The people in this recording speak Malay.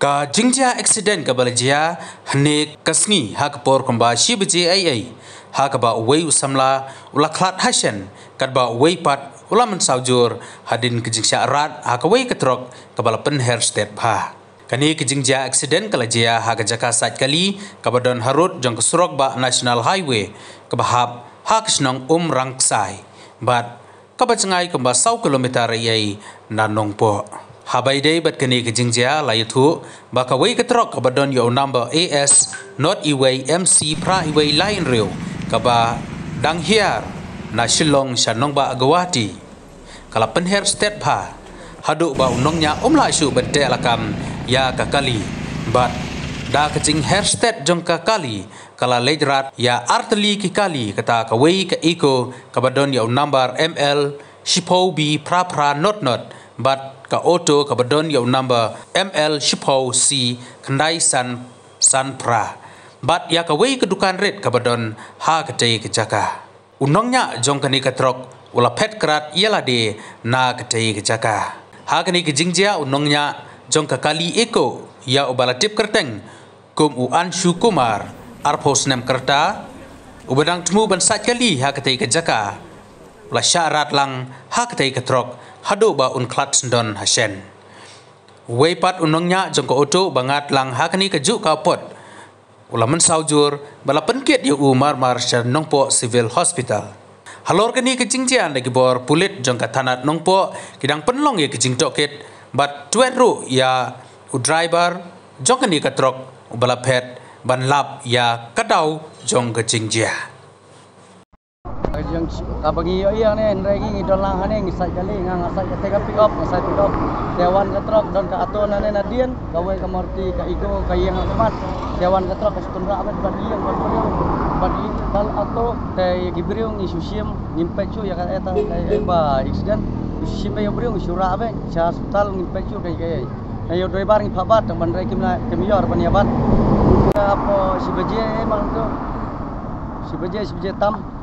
Ka jingja accident ka balajia hne kasni ha ka por komba shibje ai ha ka ba wei usamla ula klat hashan kad ba wei pat ula man saujur hadin ke jingja rat ha ka wei ketrok ka bala pen hair state pha kani ke jingja accident ka lajia ha ka jaka sat kali ka badon harut jong ka surok ba national highway ka bahap ha ka snong rangsai bat ka ba changai ka ba 100 kilometer ai nanong po Habai day bat kani ke jingja la yutu baka wei ketrok ka badon yo number AS not iway MC pra iway line reu ka ba dang hiar na shillong shanong ba agawati kala penher state pha hadu ba unongnya la shu bente alakam ya ka kali bat da ka jing hair state jong ka kali kala lejrat ya arteli ki kali kata ka wei ka iko ka badon yo number ML shipo B pra not bat ka auto ka badon yo number ML Shipo C kandai san pra bat ya ka wei kedukan red ka badon ha ka tei ke jaka unongnya jong kani ka trok ula pet krat yala de na ka tei ke jaka ha kani ke jingjia unongnya jong ka kali eko ya ubala tip kerteng kum u Anshu Kumar arpos nem kerta ubadang temu ban sat kali ha ka tei ke jaka ula syarat lang ha ka tei ke trok hadu ba klat sendon hashen weipat unongnya jongko auto bangat lang hakani kejuk ka pot ulaman saujur bala penkit yu umar marsha nongpo civil hospital halor kani kejingjian lagi bor pulit jongka tanat nongpo kidang penlong ye kejing toket bat tuet ru ya u driver jongkani katrok bala pet ban lap ya kadau jong kejingjia yang kabagi yang ni regi ngidon lang hane ngisai kali ngasai tega pick up dewan ketrok don ka ato nane nadian gawe kamorti ka iko ka yang amat dewan ketrok ka stunra abet badi dal ato te gibriung ni susiam nimpechu ya ka eta ba accident sipe yo briung sura abe cha hospital nimpechu kai ayo driver ni phabat ban regi kemiyor baniabat apa si beje mang tu si beje tam